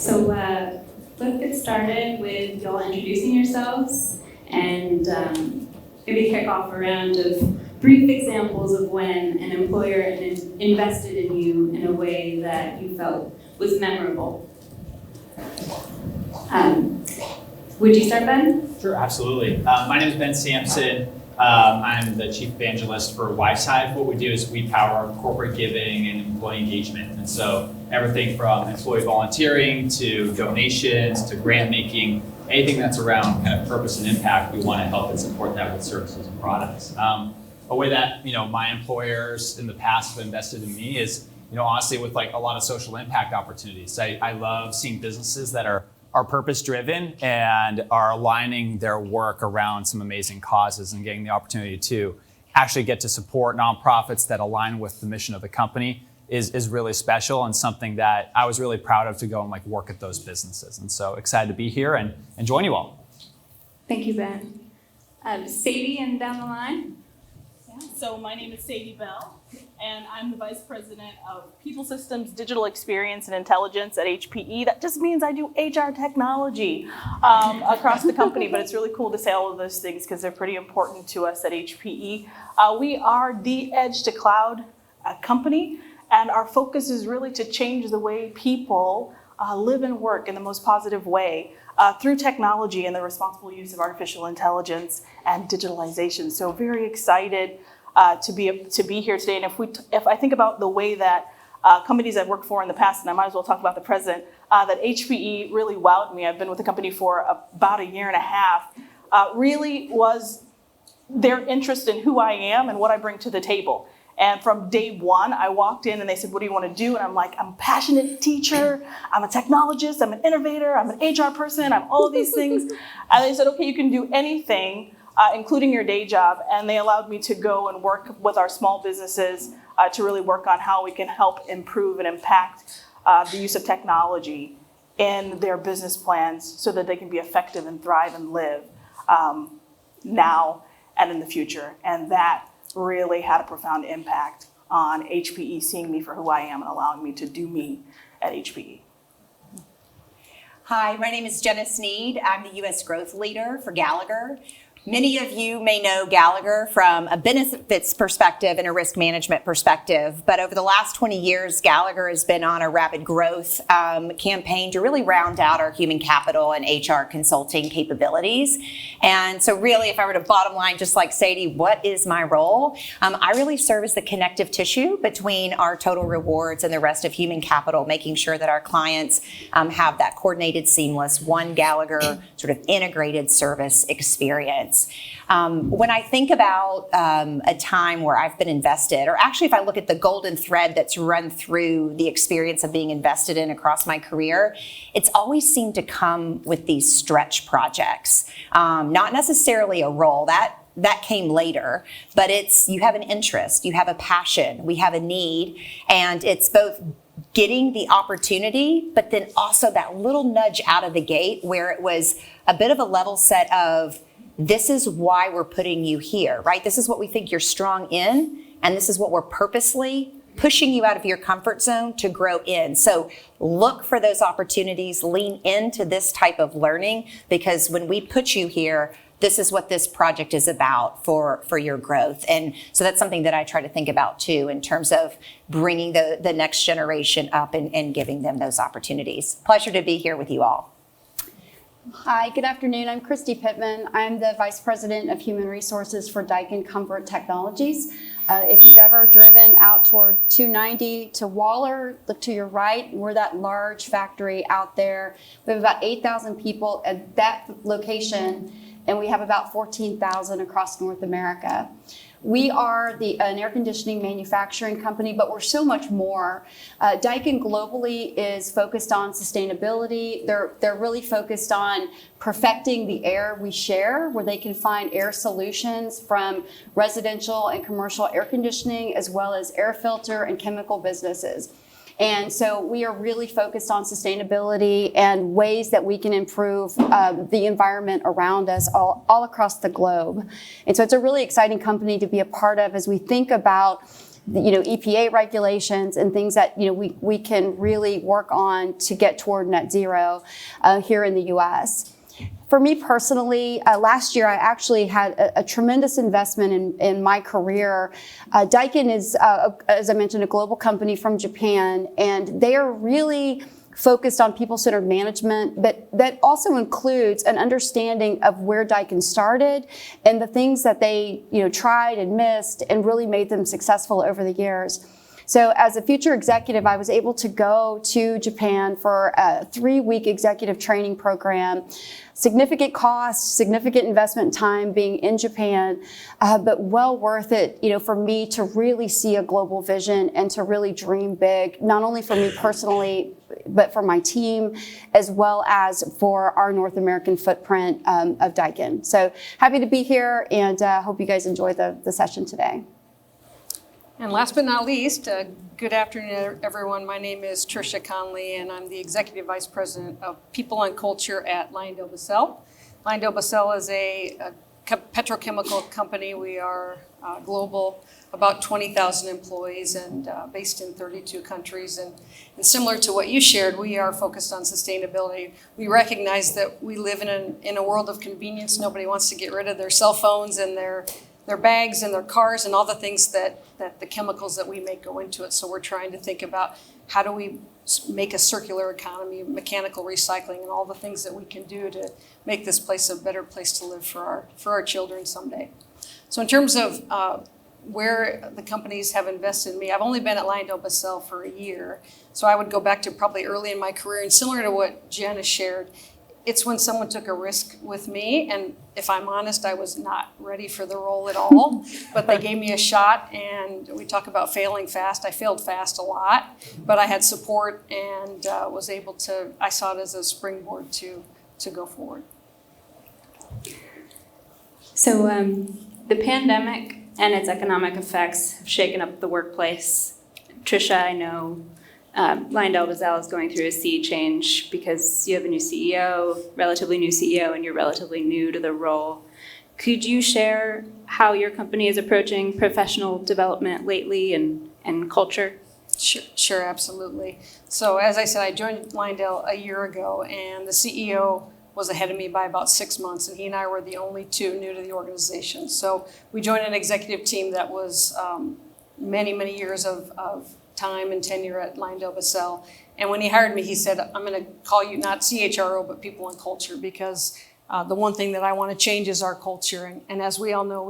So let's get started with y'all introducing yourselves and maybe kick off a round of brief examples of when an employer invested in you in a way that you felt was memorable. Would you start, Ben? Sure, absolutely. My name is Ben Sampson. I'm the chief evangelist for WiseHive. What we do is we power corporate giving and employee engagement. And so everything from employee volunteering to donations to grant making, anything that's around kind of purpose and impact, we want to help and support that with services and products. A way that my employers in the past have invested in me is, honestly, with like a lot of social impact opportunities. I love seeing businesses that are purpose-driven and are aligning their work around some amazing causes and getting the opportunity to actually get to support nonprofits that align with the mission of the company is really special and something that I was really proud of to go and work at those businesses. And so excited to be here and join you all. Thank you, Ben. Sadie, and down the line. So my name is Sadie Bell, and I'm the Vice President of People Systems, Digital Experience, and Intelligence at HPE. That just means I do HR technology across the company, but it's really cool to say all of those things because they're pretty important to us at HPE. We are the edge to cloud company, and our focus is really to change the way people live and work in the most positive way through technology and the responsible use of artificial intelligence and digitalization. So very excited to be here today. And if I think about the way that companies I've worked for in the past, and I might as well talk about the present, that HPE really wowed me. I've been with the company for about a year and a half. Really was their interest in who I am and what I bring to the table. And from day one, I walked in and they said, what do you want to do? And I'm like, I'm a passionate teacher. I'm a technologist. I'm an innovator. I'm an HR person. I'm all of these things. And they said, okay, you can do anything, including your day job. And they allowed me to go and work with our small businesses to really work on how we can help improve and impact the use of technology in their business plans so that they can be effective and thrive and live now and in the future. And that really had a profound impact on HPE, seeing me for who I am and allowing me to do me at HPE. Hi, my name is Jenna Sneed. I'm the U.S. Growth Leader for Gallagher. Many of you may know Gallagher from a benefits perspective and a risk management perspective, but over the last 20 years, Gallagher has been on a rapid growth campaign to really round out our human capital and HR consulting capabilities. And so really, if I were to bottom line, just like Sadie, what is my role? I really serve as the connective tissue between our total rewards and the rest of human capital, making sure that our clients have that coordinated, seamless, one Gallagher sort of integrated service experience. When I think about a time where I've been invested, or actually if I look at the golden thread that's run through the experience of being invested in across my career, it's always seemed to come with these stretch projects. Not necessarily a role, that came later, but it's you have an interest, you have a passion, we have a need, and it's both getting the opportunity, but then also that little nudge out of the gate where it was a bit of a level set of, this is why we're putting you here, right? This is what we think you're strong in, and this is what we're purposely pushing you out of your comfort zone to grow in. So look for those opportunities, lean into this type of learning, because when we put you here, this is what this project is about for your growth. And so that's something that I try to think about too, in terms of bringing the next generation up and giving them those opportunities. Pleasure to be here with you all. Hi, good afternoon. I'm Kristi Pittman. I'm the Vice President of Human Resources for Daikin Comfort Technologies. If you've ever driven out toward 290 to Waller, look to your right. We're that large factory out there. We have about 8,000 people at that location, and we have about 14,000 across North America. We are an air conditioning manufacturing company, but we're so much more. Daikin globally is focused on sustainability. They're really focused on perfecting the air we share, where they can find air solutions from residential and commercial air conditioning, as well as air filter and chemical businesses. And so we are really focused on sustainability and ways that we can improve the environment around us all across the globe. And so it's a really exciting company to be a part of as we think about EPA regulations and things that, we can really work on to get toward net zero here in the U.S. For me personally, last year I actually had a tremendous investment in my career. Daikin is, as I mentioned, a global company from Japan, and they are really focused on people-centered management, but that also includes an understanding of where Daikin started and the things that they, tried and missed and really made them successful over the years. So as a future executive, I was able to go to Japan for a 3-week executive training program. Significant cost, significant investment time being in Japan, but well worth it, for me to really see a global vision and to really dream big, not only for me personally, but for my team, as well as for our North American footprint of Daikin. So happy to be here, and hope you guys enjoy the session today. And last but not least, good afternoon, everyone. My name is Trisha Conley, and I'm the Executive Vice President of People and Culture at LyondellBasell. LyondellBasell is a petrochemical company. We are global, about 20,000 employees, and based in 32 countries. And similar to what you shared, we are focused on sustainability. We recognize that we live in a world of convenience. Nobody wants to get rid of their cell phones and their bags and their cars and all the things that the chemicals that we make go into it. So we're trying to think about how do we make a circular economy, mechanical recycling, and all the things that we can do to make this place a better place to live for our children someday. So in terms of where the companies have invested in me, I've only been at LyondellBasell for a year. So I would go back to probably early in my career, and similar to what Jen has shared, it's when someone took a risk with me, and if I'm honest, I was not ready for the role at all, but they gave me a shot, and we talk about failing fast. I failed fast a lot, but I had support and was able to, I saw it as a springboard to go forward. So the pandemic and its economic effects have shaken up the workplace. Trisha, I know LyondellBasell is going through a sea change because you have a new CEO, relatively new CEO, and you're relatively new to the role. Could you share how your company is approaching professional development lately and culture? Sure, absolutely. So as I said, I joined Lyondell a year ago, and the CEO was ahead of me by about 6 months, and he and I were the only two new to the organization. So we joined an executive team that was many, many years of time and tenure at LyondellBasell. And when he hired me, he said, I'm going to call you not CHRO, but people and culture, because the one thing that I want to change is our culture. And as we all know,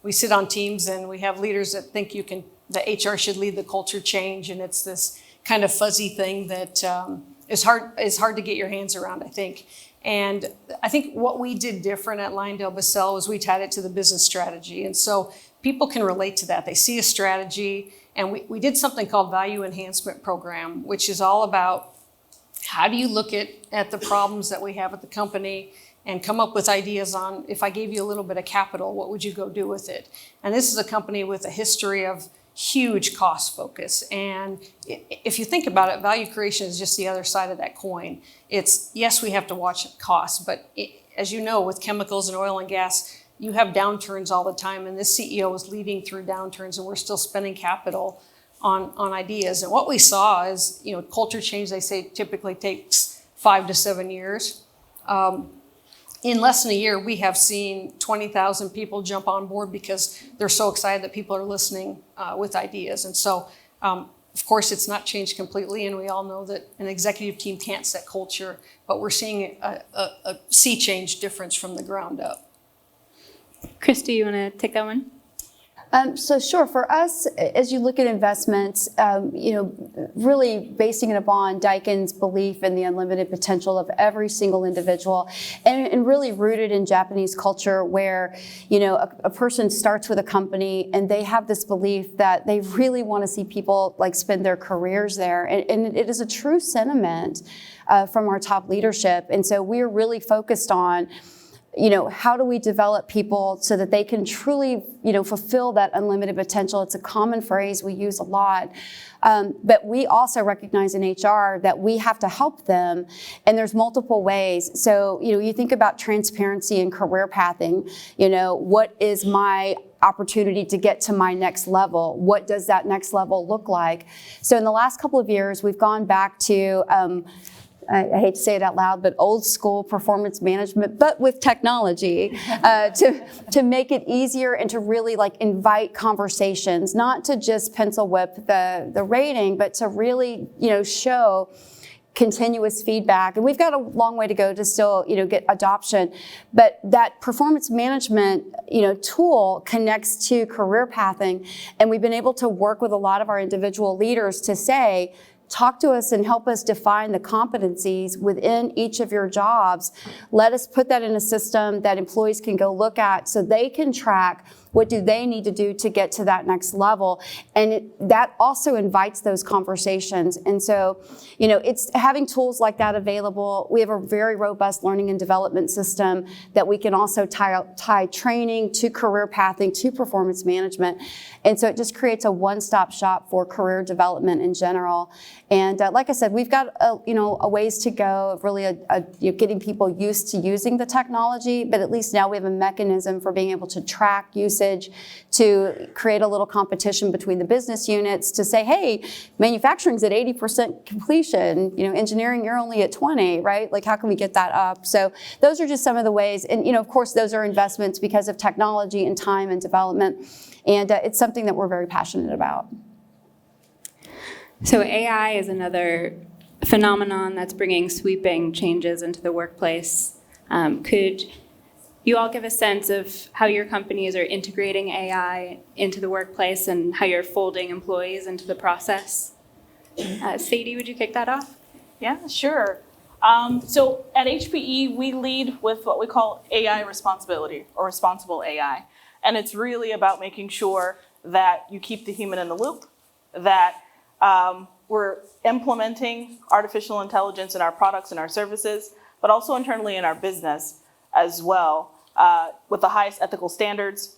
we sit on teams and we have leaders that think the HR should lead the culture change. And it's this kind of fuzzy thing that is hard to get your hands around, I think. And I think what we did different at LyondellBasell was we tied it to the business strategy. And so people can relate to that. They see a strategy. And we did something called Value Enhancement Program, which is all about how do you look at the problems that we have at the company and come up with ideas on, if I gave you a little bit of capital, what would you go do with it? And this is a company with a history of huge cost focus. And if you think about it, value creation is just the other side of that coin. It's, yes, we have to watch costs, but as you know, with chemicals and oil and gas, you have downturns all the time, and this CEO is leading through downturns, and we're still spending capital on ideas. And what we saw is, culture change, they say, typically takes 5 to 7 years. In less than a year, we have seen 20,000 people jump on board because they're so excited that people are listening with ideas. And so, of course, it's not changed completely, and we all know that an executive team can't set culture, but we're seeing a sea change difference from the ground up. Kristi, you want to take that one? So sure, for us, as you look at investments, really basing it upon Daikin's belief in the unlimited potential of every single individual, and really rooted in Japanese culture where, a person starts with a company and they have this belief that they really want to see people spend their careers there. And it is a true sentiment from our top leadership. And so we're really focused on how do we develop people so that they can truly, fulfill that unlimited potential? It's a common phrase we use a lot. But we also recognize in HR that we have to help them, and there's multiple ways. So, you think about transparency and career pathing. What is my opportunity to get to my next level. What does that next level look like? So in the last couple of years, we've gone back to, I hate to say it out loud, but old school performance management, but with technology, to make it easier and to really like invite conversations, not to just pencil whip the rating, but to really, show continuous feedback. And we've got a long way to go to still, get adoption. But that performance management, tool connects to career pathing. And we've been able to work with a lot of our individual leaders to say, talk to us and help us define the competencies within each of your jobs. Let us put that in a system that employees can go look at so they can track what do they need to do to get to that next level. And that also invites those conversations. And so, it's having tools like that available. We have a very robust learning and development system that we can also tie training to career pathing to performance management. And so it just creates a one-stop shop for career development in general. And like I said, we've got a ways to go of really getting people used to using the technology, but at least now we have a mechanism for being able to track usage, to create a little competition between the business units to say, hey, manufacturing's at 80% completion, engineering, you're only at 20, right? Like, how can we get that up? So those are just some of the ways. And, of course, those are investments because of technology and time and development. And it's something that we're very passionate about. So AI is another phenomenon that's bringing sweeping changes into the workplace. Could you all give a sense of how your companies are integrating AI into the workplace and how you're folding employees into the process? Sadie, would you kick that off? Yeah, sure. So at HPE, we lead with what we call AI responsibility or responsible AI. And it's really about making sure that you keep the human in the loop, that we're implementing artificial intelligence in our products and our services, but also internally in our business as well, with the highest ethical standards,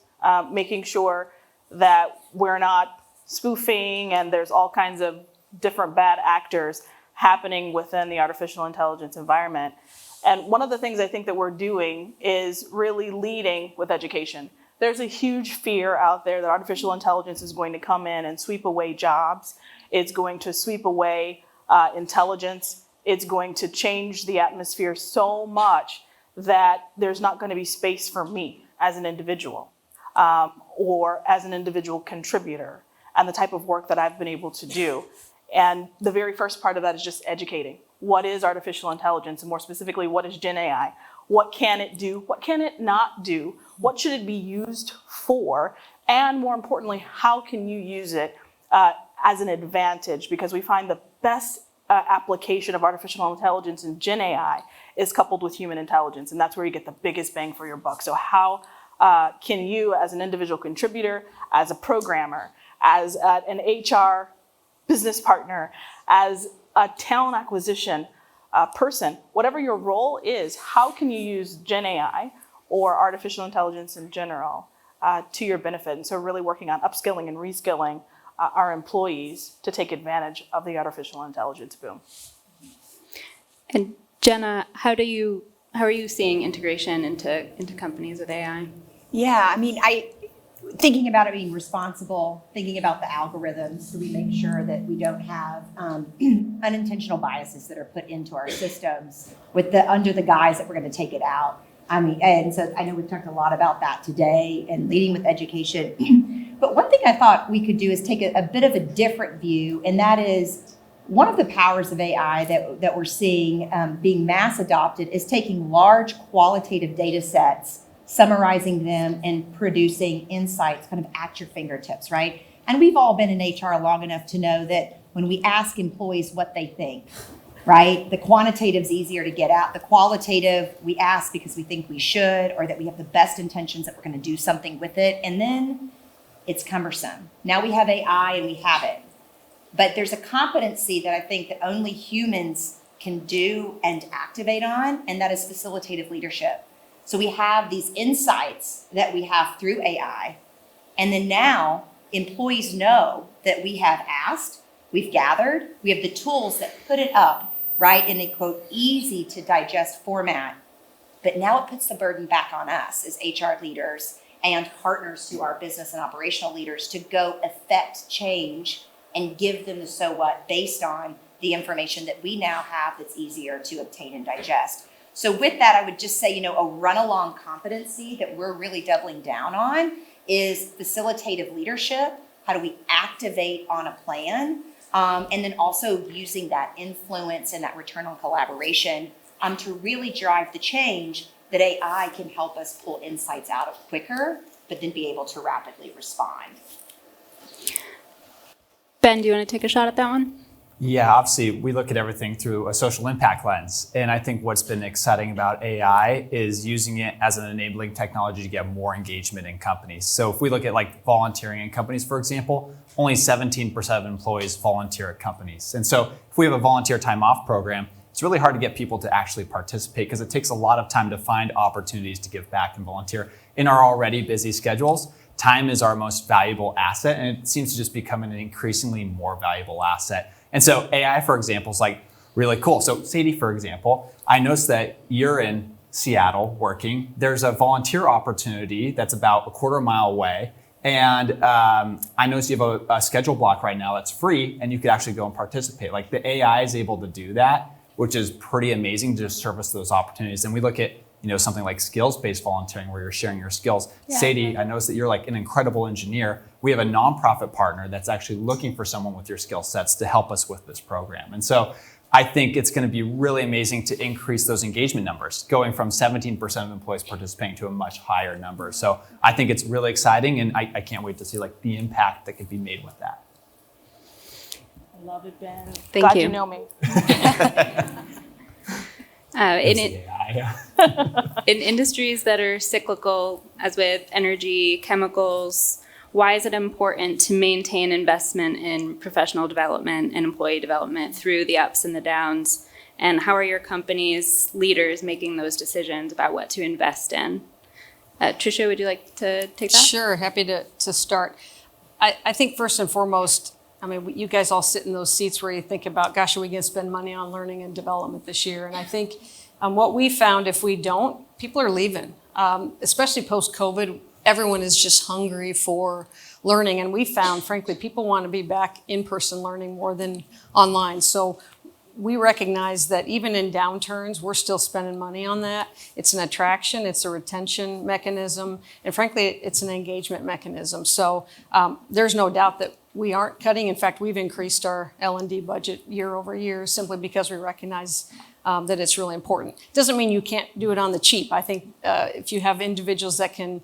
making sure that we're not spoofing and there's all kinds of different bad actors happening within the artificial intelligence environment. And one of the things I think that we're doing is really leading with education. There's a huge fear out there that artificial intelligence is going to come in and sweep away jobs. It's going to sweep away intelligence. It's going to change the atmosphere so much that there's not going to be space for me as an individual or as an individual contributor and the type of work that I've been able to do. And the very first part of that is just educating. What is artificial intelligence? And more specifically, what is Gen AI? What can it do? What can it not do? What should it be used for? And more importantly, how can you use it as an advantage? Because we find the best application of artificial intelligence in Gen AI is coupled with human intelligence, and that's where you get the biggest bang for your buck. So how can you, as an individual contributor, as a programmer, as an HR business partner, as a talent acquisition person, whatever your role is, how can you use Gen AI or artificial intelligence in general to your benefit? And so really working on upskilling and reskilling our employees to take advantage of the artificial intelligence boom. And Jenna, how are you seeing integration into companies with AI? Yeah, I mean, thinking about it being responsible, thinking about the algorithms, so we make sure that we don't have unintentional biases that are put into our systems under the guise that we're going to take it out. I mean, and so I know we've talked a lot about that today and leading with education. But one thing I thought we could do is take a bit of a different view, and that is one of the powers of AI that we're seeing being mass adopted is taking large qualitative data sets, summarizing them, and producing insights kind of at your fingertips, right? And we've all been in HR long enough to know that when we ask employees what they think, right? The quantitative's easier to get out. The qualitative, we ask because we think we should, or that we have the best intentions that we're going to do something with it. And then it's cumbersome. Now we have AI and we have it. But there's a competency that I think that only humans can do and activate on, and that is facilitative leadership. So we have these insights that we have through AI. And then now employees know that we have asked, we've gathered, we have the tools that put it up, right, in a quote, easy to digest format. But now it puts the burden back on us as HR leaders and partners to our business and operational leaders to go affect change and give them the so what based on the information that we now have that's easier to obtain and digest. So with that, I would just say, a run-along competency that we're really doubling down on is facilitative leadership. How do we activate on a plan? And then also using that influence and that return on collaboration to really drive the change that AI can help us pull insights out of quicker, but then be able to rapidly respond. Ben, do you want to take a shot at that one? Yeah, obviously, we look at everything through a social impact lens. And I think what's been exciting about AI is using it as an enabling technology to get more engagement in companies. So if we look at like volunteering in companies, for example, only 17% of employees volunteer at companies. And so if we have a volunteer time off program, it's really hard to get people to actually participate because it takes a lot of time to find opportunities to give back and volunteer in our already busy schedules. Time is our most valuable asset, and it seems to just become an increasingly more valuable asset. And so AI, for example, is like really cool. So Sadie, for example, I noticed that you're in Seattle working. There's a volunteer opportunity that's about a quarter mile away. And I noticed you have a schedule block right now that's free, and you could actually go and participate. Like the AI is able to do that, which is pretty amazing to just service those opportunities. And we look at something like skills-based volunteering where you're sharing your skills. Yeah. Sadie, I noticed that you're like an incredible engineer. We have a nonprofit partner that's actually looking for someone with your skill sets to help us with this program. And so I think it's going to be really amazing to increase those engagement numbers, going from 17% of employees participating to a much higher number. So I think it's really exciting, and I can't wait to see like the impact that could be made with that. I love it, Ben. Thank Glad you. you know me. In industries that are cyclical, as with energy, chemicals, why is it important to maintain investment in professional development and employee development through the ups and the downs? And how are your company's leaders making those decisions about what to invest in? Trisha, would you like to take that? Sure, happy to start. I think first and foremost, you guys all sit in those seats where you think about, gosh, are we going to spend money on learning and development this year? And I think what we found, if we don't, people are leaving, especially post-COVID. Everyone is just hungry for learning. And we found, frankly, people want to be back in-person learning more than online. So we recognize that even in downturns, we're still spending money on that. It's an attraction, it's a retention mechanism, and frankly, it's an engagement mechanism. So there's no doubt that we aren't cutting. In fact, we've increased our L&D budget year over year simply because we recognize that it's really important. Doesn't mean you can't do it on the cheap. I think if you have individuals that can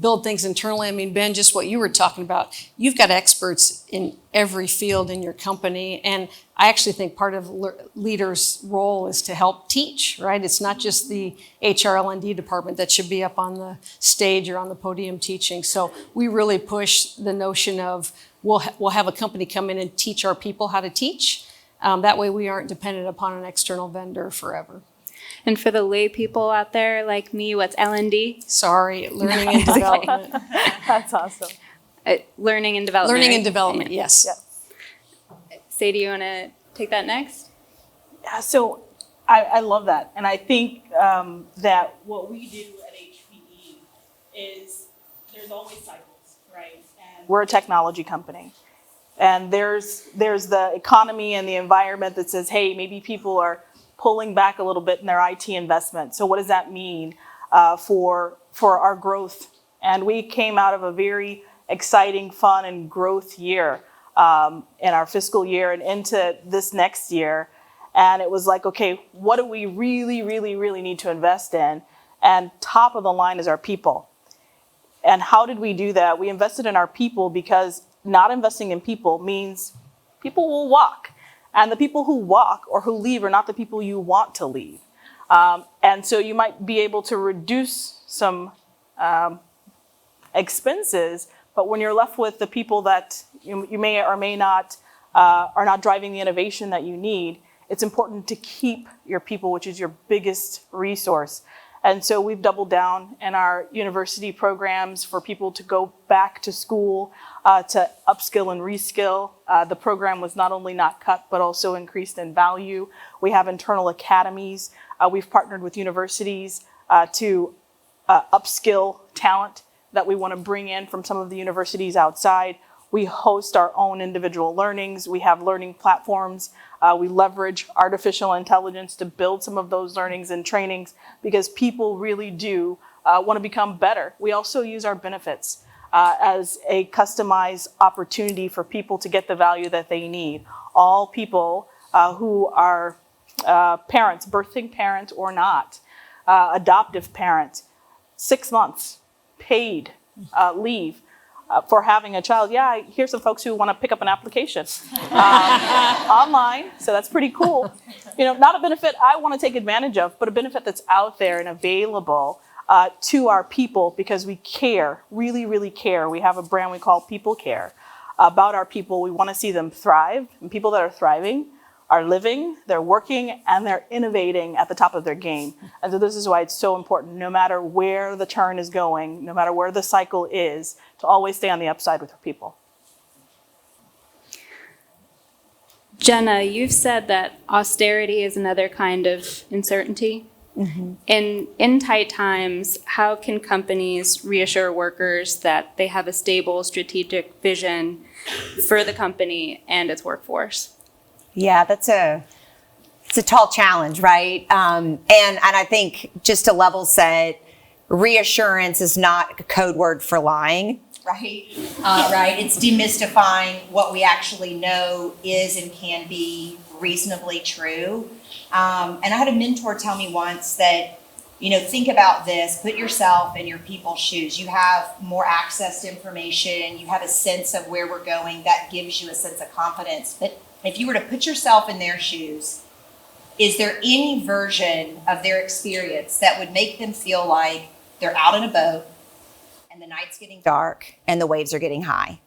build things internally. Ben, just what you were talking about, you've got experts in every field in your company. And I actually think part of leaders' role is to help teach, right? It's not just the HR L&D department that should be up on the stage or on the podium teaching. So we really push the notion of we'll have a company come in and teach our people how to teach. That way we aren't dependent upon an external vendor forever. And for the lay people out there like me, what's L&D? Sorry, learning and development. That's awesome. Learning and development. Learning and development, yes. Sadie, you want to take that next? Yeah, so I love that. And I think that what we do at HPE is there's always cycles, right? And we're a technology company. And there's the economy and the environment that says, hey, maybe people are pulling back a little bit in their IT investment. So what does that mean for our growth? And we came out of a very exciting, fun, and growth year in our fiscal year and into this next year. And it was like, okay, what do we really, really, really need to invest in? And top of the line is our people. And how did we do that? We invested in our people because not investing in people means people will walk. And the people who walk or who leave are not the people you want to leave. And so you might be able to reduce some expenses, but when you're left with the people that you may or may not are not driving the innovation that you need, it's important to keep your people, which is your biggest resource. And so we've doubled down in our university programs for people to go back to school, to upskill and reskill. The program was not only not cut, but also increased in value. We have internal academies. We've partnered with universities to upskill talent that we want to bring in from some of the universities outside. We host our own individual learnings. We have learning platforms. We leverage artificial intelligence to build some of those learnings and trainings because people really do want to become better. We also use our benefits as a customized opportunity for people to get the value that they need. All people who are parents, birthing parent or not, adoptive parent, 6 months paid leave for having a child. Yeah, I hear some folks who want to pick up an application online, so that's pretty cool. Not a benefit I want to take advantage of, but a benefit that's out there and available to our people because we care, really, really care. We have a brand we call People Care about our people. We want to see them thrive, and people that are thriving are living, they're working, and they're innovating at the top of their game. And so this is why it's so important, no matter where the turn is going, no matter where the cycle is, to always stay on the upside with our people. Jenna, you've said that austerity is another kind of uncertainty. Mm-hmm. In tight times, how can companies reassure workers that they have a stable strategic vision for the company and its workforce? Yeah, it's a tall challenge, right? And I think just to level set, reassurance is not a code word for lying, right? Right. It's demystifying what we actually know is and can be reasonably true. And I had a mentor tell me once that, think about this, put yourself in your people's shoes. You have more access to information. You have a sense of where we're going. That gives you a sense of confidence. But if you were to put yourself in their shoes, is there any version of their experience that would make them feel like they're out in a boat and the night's getting dark and the waves are getting high?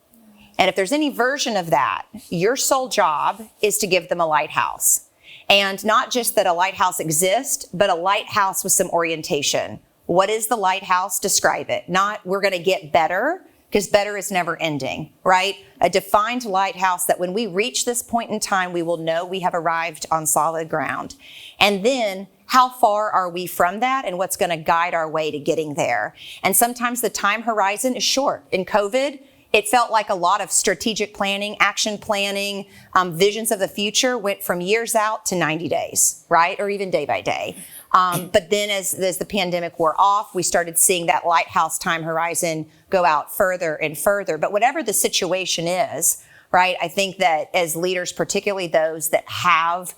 And if there's any version of that, your sole job is to give them a lighthouse. And not just that a lighthouse exists, but a lighthouse with some orientation. What is the lighthouse? Describe it. Not we're going to get better, because better is never ending, right? A defined lighthouse that when we reach this point in time, we will know we have arrived on solid ground. And then how far are we from that and what's going to guide our way to getting there? And sometimes the time horizon is short. In COVID, it felt like a lot of strategic planning, action planning, visions of the future went from years out to 90 days, right? Or even day by day. But then as the pandemic wore off, we started seeing that lighthouse time horizon go out further and further. But whatever the situation is, right, I think that as leaders, particularly those that have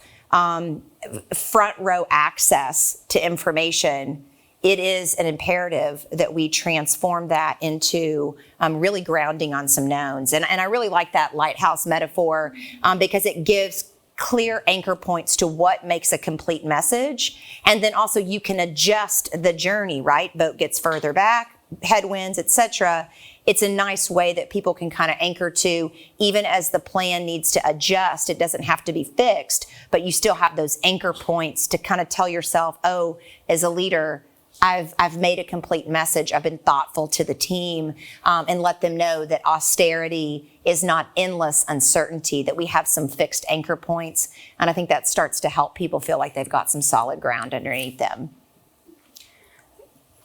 front row access to information, it is an imperative that we transform that into really grounding on some knowns. And I really like that lighthouse metaphor because it gives clear anchor points to what makes a complete message. And then also you can adjust the journey, right? Boat gets further back, headwinds, etc. It's a nice way that people can kind of anchor to, even as the plan needs to adjust. It doesn't have to be fixed, but you still have those anchor points to kind of tell yourself, oh, as a leader, I've made a complete message. I've been thoughtful to the team and let them know that austerity is not endless uncertainty, that we have some fixed anchor points. And I think that starts to help people feel like they've got some solid ground underneath them.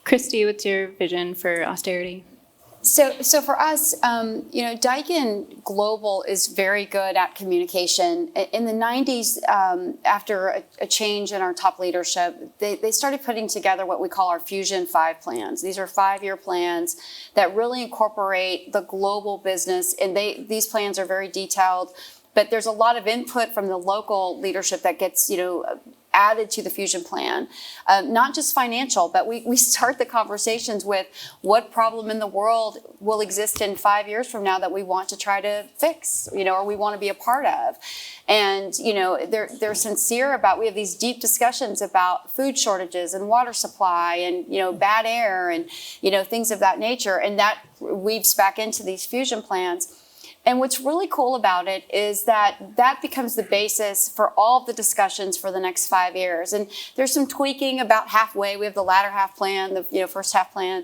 Kristi, what's your vision for austerity? So for us, Daikin Global is very good at communication. In the 90s, after a change in our top leadership, they started putting together what we call our Fusion 5 plans. These are 5-year plans that really incorporate the global business, and these plans are very detailed, but there's a lot of input from the local leadership that gets, added to the Fusion plan, not just financial, but we start the conversations with what problem in the world will exist in 5 years from now that we want to try to fix, or we want to be a part of. And, they're sincere about, we have these deep discussions about food shortages and water supply and, bad air and, things of that nature. And that weaves back into these Fusion plans. And what's really cool about it is that becomes the basis for all of the discussions for the next 5 years. And there's some tweaking about halfway. We have the latter half plan, the first half plan.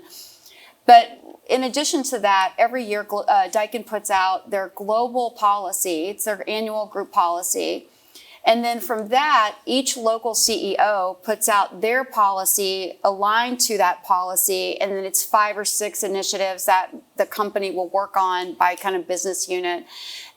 But in addition to that, every year Daikin puts out their global policy. It's their annual group policy. And then from that, each local CEO puts out their policy aligned to that policy. And then it's 5 or 6 initiatives that the company will work on by kind of business unit.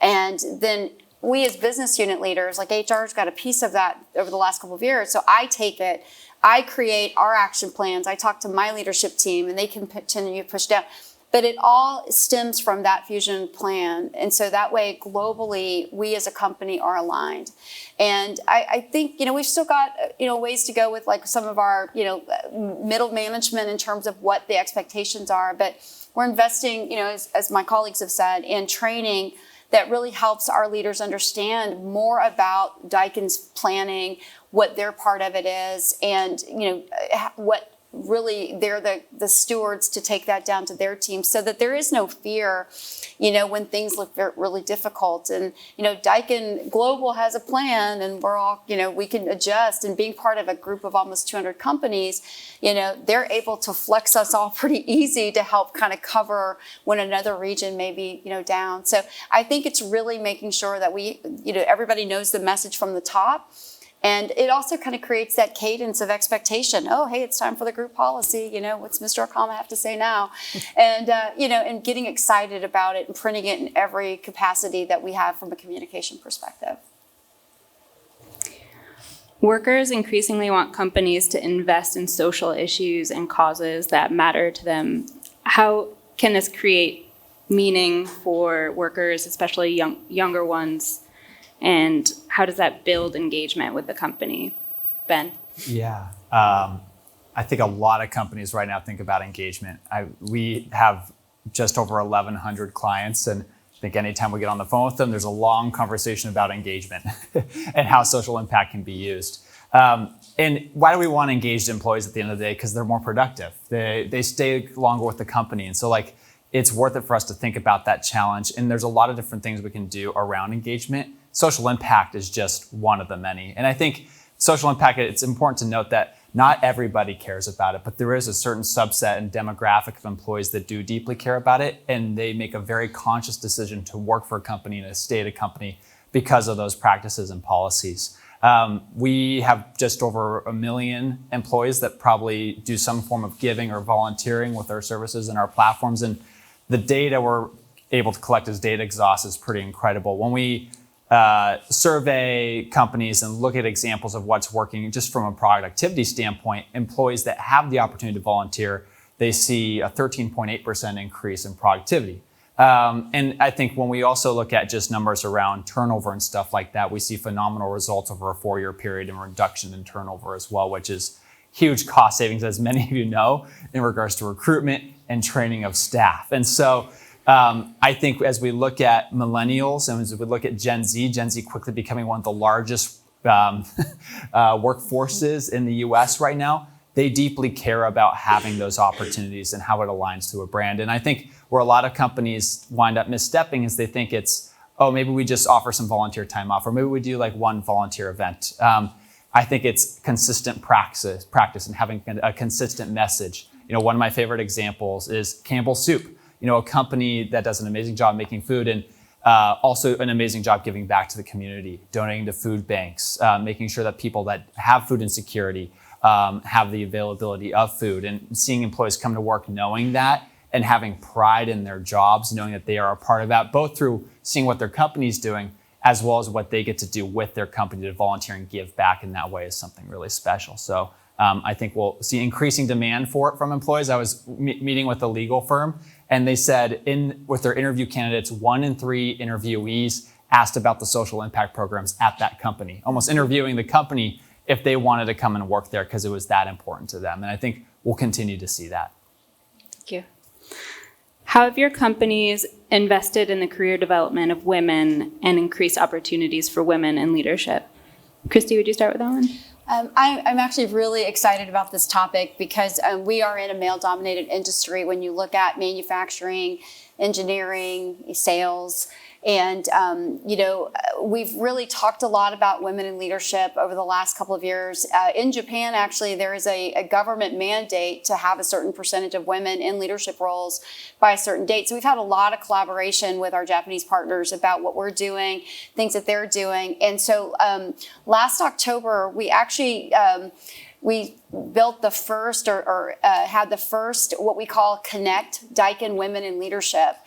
And then we as business unit leaders, like HR's got a piece of that over the last couple of years. So I take it, I create our action plans. I talk to my leadership team and they can continue to push down. But it all stems from that fusion plan. And so that way, globally, we as a company are aligned. And I think, we've still got, ways to go with like some of our, middle management in terms of what the expectations are. But we're investing, as my colleagues have said, in training that really helps our leaders understand more about Daikin's planning, what their part of it is, and, what really they're the stewards to take that down to their team so that there is no fear, when things look really difficult. And, Daikin Global has a plan and we're all, we can adjust, and being part of a group of almost 200 companies, they're able to flex us all pretty easy to help kind of cover when another region may be, down. So I think it's really making sure that we, everybody knows the message from the top. And it also kind of creates that cadence of expectation. Oh, hey, it's time for the group policy. What's Mr. Okama have to say now? And, and getting excited about it and printing it in every capacity that we have from a communication perspective. Workers increasingly want companies to invest in social issues and causes that matter to them. How can this create meaning for workers, especially younger ones? And how does that build engagement with the company? Ben? Yeah. I think a lot of companies right now think about engagement. We have just over 1,100 clients, and I think anytime we get on the phone with them, there's a long conversation about engagement and how social impact can be used. And why do we want engaged employees at the end of the day? Because they're more productive. They stay longer with the company. And so it's worth it for us to think about that challenge. And there's a lot of different things we can do around engagement. Social impact is just one of the many. And I think social impact, it's important to note that not everybody cares about it, but there is a certain subset and demographic of employees that do deeply care about it. And they make a very conscious decision to work for a company and to stay at a company because of those practices and policies. We have just over 1 million employees that probably do some form of giving or volunteering with our services and our platforms. And the data we're able to collect as data exhaust is pretty incredible. When we survey companies and look at examples of what's working just from a productivity standpoint, employees that have the opportunity to volunteer, they see a 13.8% increase in productivity. And I think when we also look at just numbers around turnover and stuff like that, we see phenomenal results over a 4-year period and reduction in turnover as well, which is huge cost savings, as many of you know, in regards to recruitment and training of staff. And so I think as we look at millennials and as we look at Gen Z quickly becoming one of the largest workforces in the US right now, they deeply care about having those opportunities and how it aligns to a brand. And I think where a lot of companies wind up misstepping is they think it's, oh, maybe we just offer some volunteer time off, or maybe we do like one volunteer event. I think it's consistent practice and having a consistent message. One of my favorite examples is Campbell Soup. A company that does an amazing job making food and also an amazing job giving back to the community, donating to food banks, making sure that people that have food insecurity have the availability of food, and seeing employees come to work knowing that and having pride in their jobs, knowing that they are a part of that, both through seeing what their company's doing as well as what they get to do with their company to volunteer and give back in that way is something really special. So I think we'll see increasing demand for it from employees. I was meeting with a legal firm, and they said with their interview candidates, 1 in 3 interviewees asked about the social impact programs at that company, almost interviewing the company if they wanted to come and work there because it was that important to them. And I think we'll continue to see that. Thank you. How have your companies invested in the career development of women and increased opportunities for women in leadership? Kristi, would you start with that one? I'm actually really excited about this topic because we are in a male-dominated industry when you look at manufacturing, engineering, sales. And, we've really talked a lot about women in leadership over the last couple of years. In Japan, actually, there is a government mandate to have a certain percentage of women in leadership roles by a certain date. So we've had a lot of collaboration with our Japanese partners about what we're doing, things that they're doing. And so last October, we actually we built the first had the first what we call Connect Daikin Women in Leadership.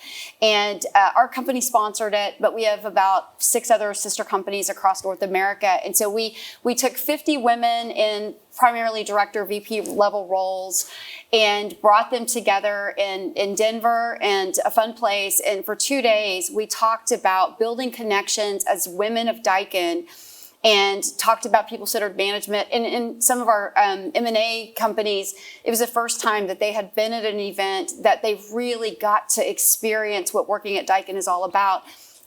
And our company sponsored it, but we have about 6 other sister companies across North America. And so we took 50 women in primarily director, VP level roles and brought them together in Denver, and a fun place. And for 2 days, we talked about building connections as women of Daikin, and talked about people-centered management. And in some of our M&A companies, it was the first time that they had been at an event that they really got to experience what working at Daikin is all about.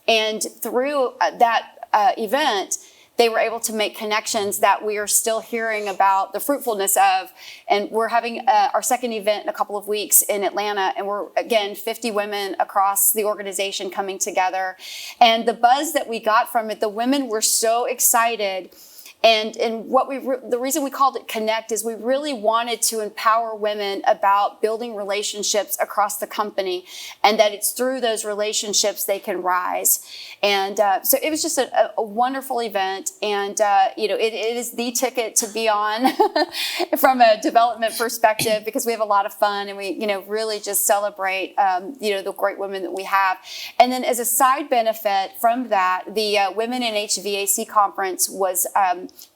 And through that event, they were able to make connections that we are still hearing about the fruitfulness of. And we're having our second event in a couple of weeks in Atlanta. And we're, again, 50 women across the organization coming together. And the buzz that we got from it, the women were so excited. And what the reason we called it Connect is we really wanted to empower women about building relationships across the company, and that it's through those relationships they can rise. And so it was just a wonderful event, and it is the ticket to be on from a development perspective, because we have a lot of fun, and we really just celebrate the great women that we have. And then as a side benefit from that, the Women in HVAC conference was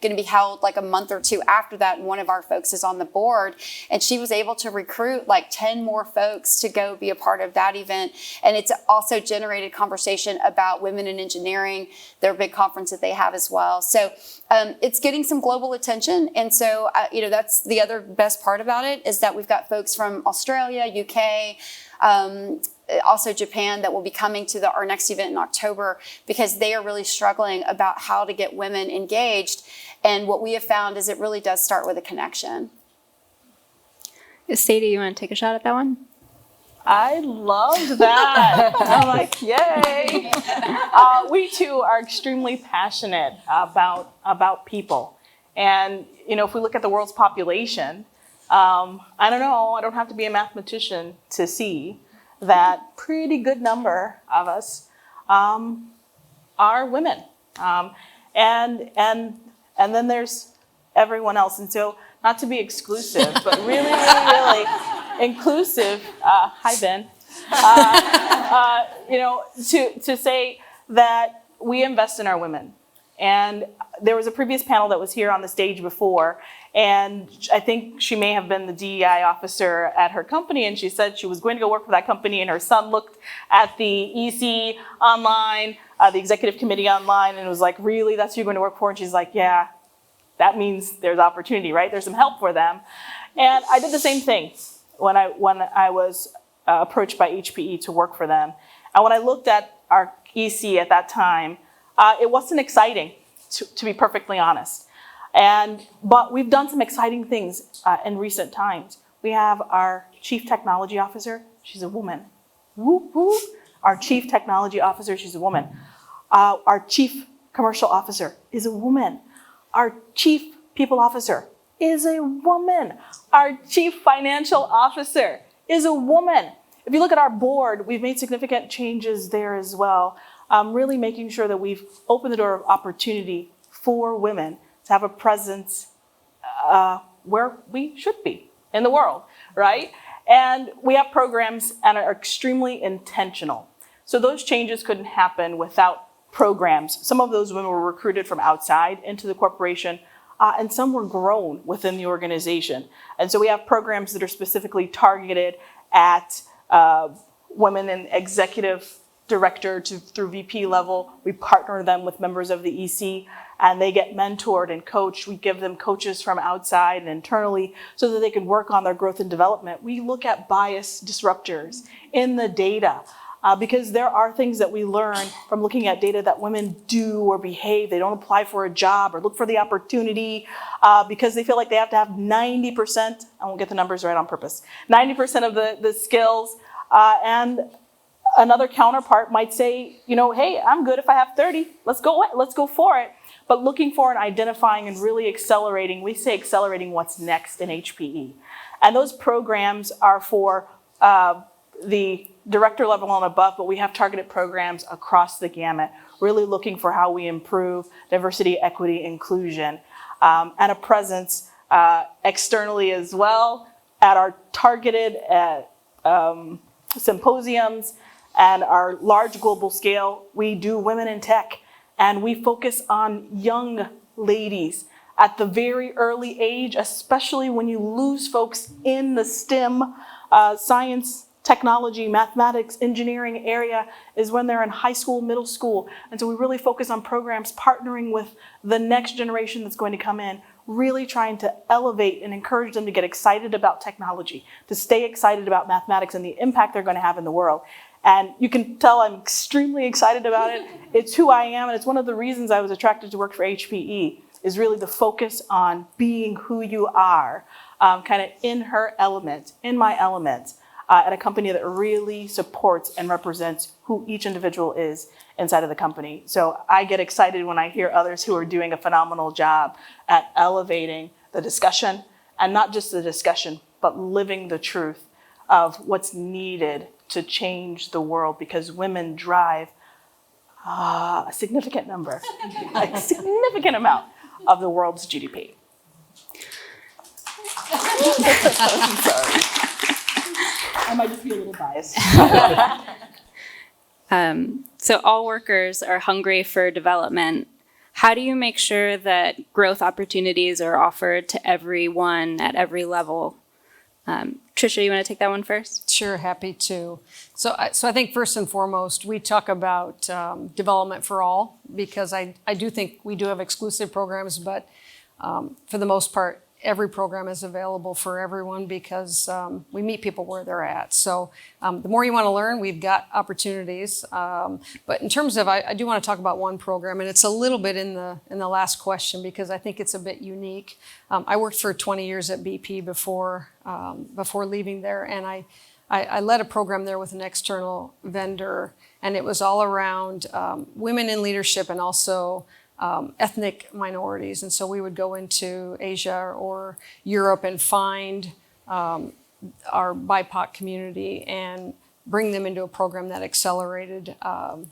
going to be held like a month or 2 after that, and one of our folks is on the board, and she was able to recruit like 10 more folks to go be a part of that event. And it's also generated conversation about women in engineering, their big conference that they have as well. So it's getting some global attention, and so that's the other best part about it, is that we've got folks from Australia, UK, also Japan, that will be coming to our next event in October, because they are really struggling about how to get women engaged. And what we have found is it really does start with a connection. Sadie, you want to take a shot at that one? I loved that. I'm like, yay. We too are extremely passionate about people. And, if we look at the world's population, I don't know, I don't have to be a mathematician to see that pretty good number of us are women. And then there's everyone else. And so, not to be exclusive, but really, really, really inclusive. Hi, Ben. To say that we invest in our women. And there was a previous panel that was here on the stage before, and I think she may have been the DEI officer at her company, and she said she was going to go work for that company, and her son looked at the EC online, the executive committee online, and was like, really, that's who you're going to work for? And she's like, yeah, that means there's opportunity, right? There's some help for them. And I did the same thing when I was approached by HPE to work for them. And when I looked at our EC at that time, it wasn't exciting, to be perfectly honest. But we've done some exciting things in recent times. We have our Chief Technology Officer, she's a woman. Whoop, whoop. Our Chief Technology Officer, she's a woman. Our Chief Commercial Officer is a woman. Our Chief People Officer is a woman. Our Chief Financial Officer is a woman. If you look at our board, we've made significant changes there as well. Really making sure that we've opened the door of opportunity for women to have a presence where we should be in the world, right? And we have programs and are extremely intentional. So those changes couldn't happen without programs. Some of those women were recruited from outside into the corporation, and some were grown within the organization. And so we have programs that are specifically targeted at women in executive director through VP level. We partner them with members of the EC, and they get mentored and coached. We give them coaches from outside and internally so that they can work on their growth and development. We look at bias disruptors in the data because there are things that we learn from looking at data that women do or behave. They don't apply for a job or look for the opportunity because they feel like they have to have 90%, I won't get the numbers right on purpose, 90% of the skills and Another counterpart might say, hey, I'm good if I have 30. Let's go for it. But looking for and identifying and really accelerating, we say accelerating what's next in HPE. And those programs are for the director level and above, but we have targeted programs across the gamut, really looking for how we improve diversity, equity, inclusion, and a presence externally as well at our targeted symposiums and our large global scale. We do women in tech, and we focus on young ladies at the very early age, especially when you lose folks in the STEM, science, technology, mathematics, engineering area is when they're in high school, middle school. And so we really focus on programs partnering with the next generation that's going to come in, really trying to elevate and encourage them to get excited about technology, to stay excited about mathematics and the impact they're going to have in the world. And you can tell I'm extremely excited about it. It's who I am, and it's one of the reasons I was attracted to work for HPE, is really the focus on being who you are, kind of in her element, in my element, at a company that really supports and represents who each individual is inside of the company. So I get excited when I hear others who are doing a phenomenal job at elevating the discussion, and not just the discussion, but living the truth of what's needed to change the world, because women drive a significant number, a significant amount of the world's GDP. I'm sorry. I might just be a little biased. So all workers are hungry for development. How do you make sure that growth opportunities are offered to everyone at every level? Trisha, you want to take that one first? Sure, happy to. So I think first and foremost, we talk about development for all, because I do think we do have exclusive programs, but for the most part, every program is available for everyone, because we meet people where they're at. So the more you want to learn, we've got opportunities. But in terms of, I do want to talk about one program, and it's a little bit in the last question, because I think it's a bit unique. I worked for 20 years at BP before leaving there, and I led a program there with an external vendor, and it was all around women in leadership and also ethnic minorities. And so we would go into Asia or Europe and find our BIPOC community and bring them into a program that accelerated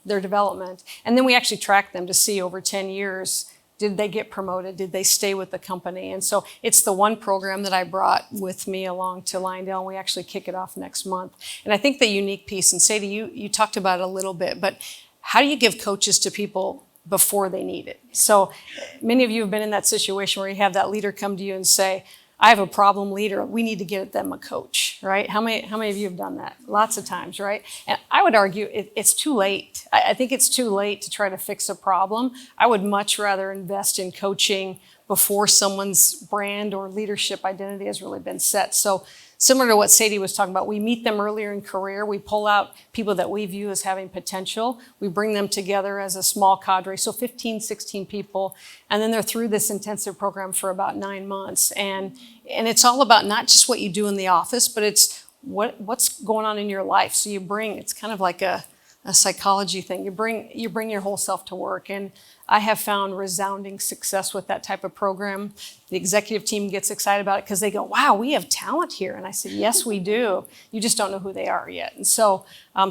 their development. And then we actually tracked them to see over 10 years, did they get promoted? Did they stay with the company? And so it's the one program that I brought with me along to Lyondell, and we actually kick it off next month. And I think the unique piece, and Sadie, you talked about it a little bit, but how do you give coaches to people before they need it? So many of you have been in that situation where you have that leader come to you and say, I have a problem leader, we need to get them a coach, right? How many of you have done that? Lots of times, right? And I would argue it's too late. I think it's too late to try to fix a problem. I would much rather invest in coaching before someone's brand or leadership identity has really been set. So similar to what Sadie was talking about, we meet them earlier in career. We pull out people that we view as having potential. We bring them together as a small cadre, so 15, 16 people, and then they're through this intensive program for about 9 months. And it's all about not just what you do in the office, but it's what's going on in your life. So you bring, it's kind of like a psychology thing. You bring your whole self to work. And I have found resounding success with that type of program. The executive team gets excited about it because they go, wow, we have talent here. And I said, yes, we do. You just don't know who they are yet. And so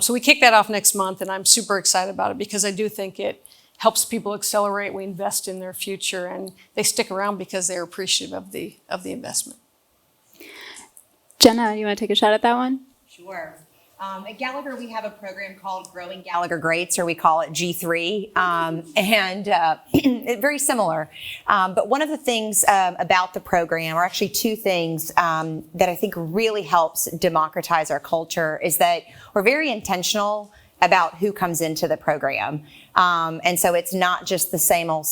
we kick that off next month, and I'm super excited about it because I do think it helps people accelerate. We invest in their future, and they stick around because they're appreciative of the investment. Jenna, you want to take a shot at that one? Sure. At Gallagher, we have a program called Growing Gallagher Greats, or we call it G3, and it's very similar. But one of the things about the program, or actually two things that I think really helps democratize our culture, is that we're very intentional about who comes into the program. And so it's not just the same old,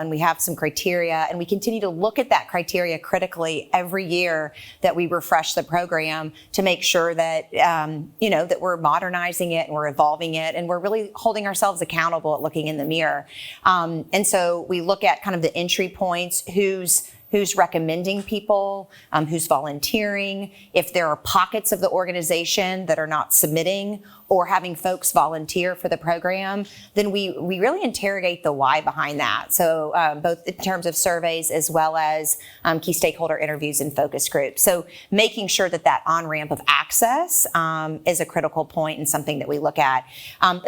and we have some criteria, and we continue to look at that criteria critically every year that we refresh the program to make sure that, that we're modernizing it and we're evolving it, and we're really holding ourselves accountable at looking in the mirror. And so we look at kind of the entry points, who's recommending people, who's volunteering, if there are pockets of the organization that are not submitting or having folks volunteer for the program, then we really interrogate the why behind that. So both in terms of surveys as well as key stakeholder interviews and focus groups. So making sure that on-ramp of access is a critical point and something that we look at.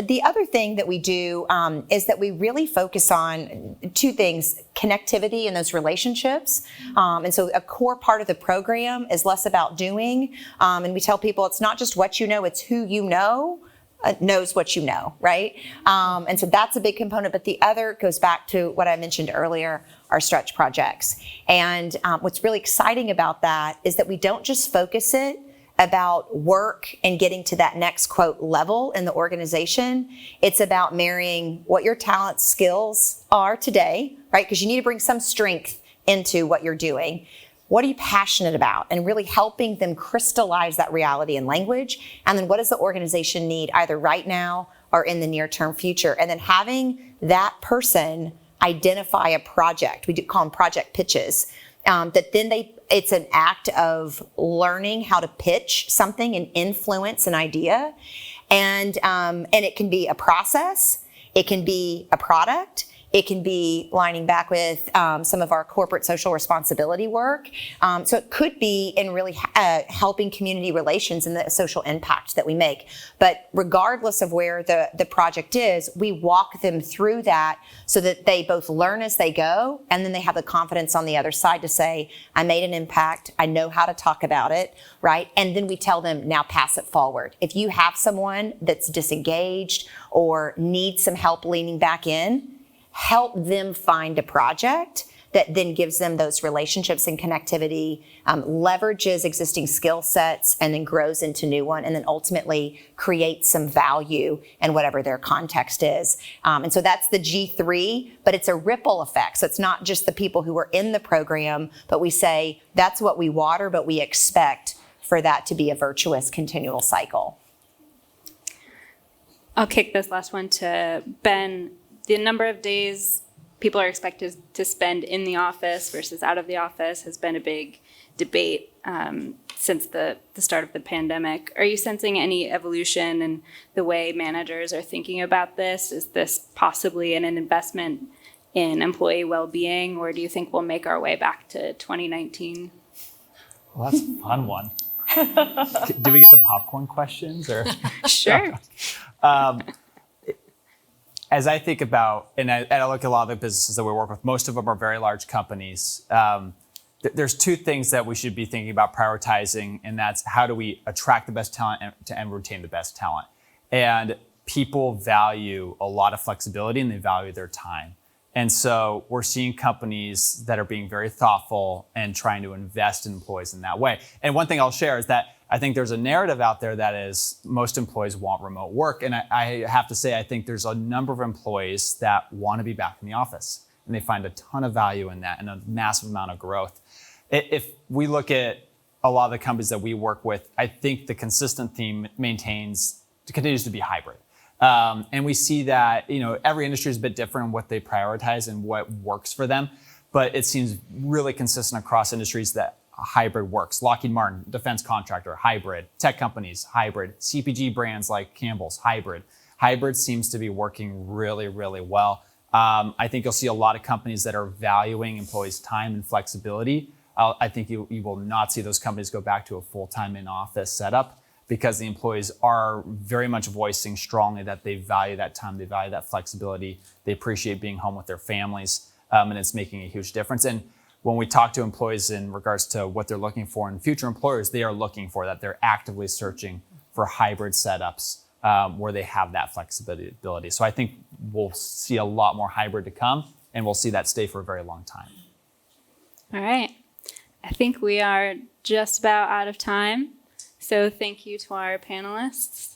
The other thing that we do is that we really focus on two things: connectivity and those relationships. And so a core part of the program is less about doing. And we tell people it's not just what you know, it's who you know knows what you know, right? And so that's a big component. But the other goes back to what I mentioned earlier, our stretch projects. And what's really exciting about that is that we don't just focus it about work and getting to that next quote level in the organization. It's about marrying what your talent skills are today, right? Because you need to bring some strength into what you're doing. What are you passionate about? And really helping them crystallize that reality in language. And then what does the organization need either right now or in the near term future? And then having that person identify a project. We do call them project pitches. That then it's an act of learning how to pitch something and influence an idea. And it can be a process. It can be a product. It can be lining back with some of our corporate social responsibility work. So it could be in really helping community relations and the social impact that we make. But regardless of where the project is, we walk them through that so that they both learn as they go, and then they have the confidence on the other side to say, I made an impact, I know how to talk about it, right? And then we tell them, now pass it forward. If you have someone that's disengaged or needs some help leaning back in, help them find a project that then gives them those relationships and connectivity, leverages existing skill sets, and then grows into new one, and then ultimately creates some value in whatever their context is. And so that's the G3, but it's a ripple effect. So it's not just the people who are in the program, but we say that's what we water, but we expect for that to be a virtuous continual cycle. I'll kick this last one to Ben. The number of days people are expected to spend in the office versus out of the office has been a big debate since the start of the pandemic. Are you sensing any evolution in the way managers are thinking about this? Is this possibly an investment in employee well-being, or do you think we'll make our way back to 2019? Well, that's a fun one. Do we get the popcorn questions? Or Sure. As I think about, and I look at a lot of the businesses that we work with, most of them are very large companies. There's two things that we should be thinking about prioritizing, and that's how do we attract the best talent and retain the best talent. And people value a lot of flexibility, and they value their time. And so we're seeing companies that are being very thoughtful and trying to invest in employees in that way. And one thing I'll share is that I think there's a narrative out there that is most employees want remote work. And I have to say, I think there's a number of employees that want to be back in the office, and they find a ton of value in that and a massive amount of growth. If we look at a lot of the companies that we work with, I think the consistent theme continues to be hybrid. And we see that, every industry is a bit different in what they prioritize and what works for them, but it seems really consistent across industries that hybrid works. Lockheed Martin, defense contractor, hybrid. Tech companies, hybrid. CPG brands like Campbell's, hybrid. Hybrid seems to be working really, really well. I think you'll see a lot of companies that are valuing employees' time and flexibility. I think you will not see those companies go back to a full-time in-office setup, because the employees are very much voicing strongly that they value that time, they value that flexibility, they appreciate being home with their families, and it's making a huge difference. And when we talk to employees in regards to what they're looking for in future employers, they are looking for that. They're actively searching for hybrid setups where they have that flexibility. So I think we'll see a lot more hybrid to come, and we'll see that stay for a very long time. All right. I think we are just about out of time. So thank you to our panelists.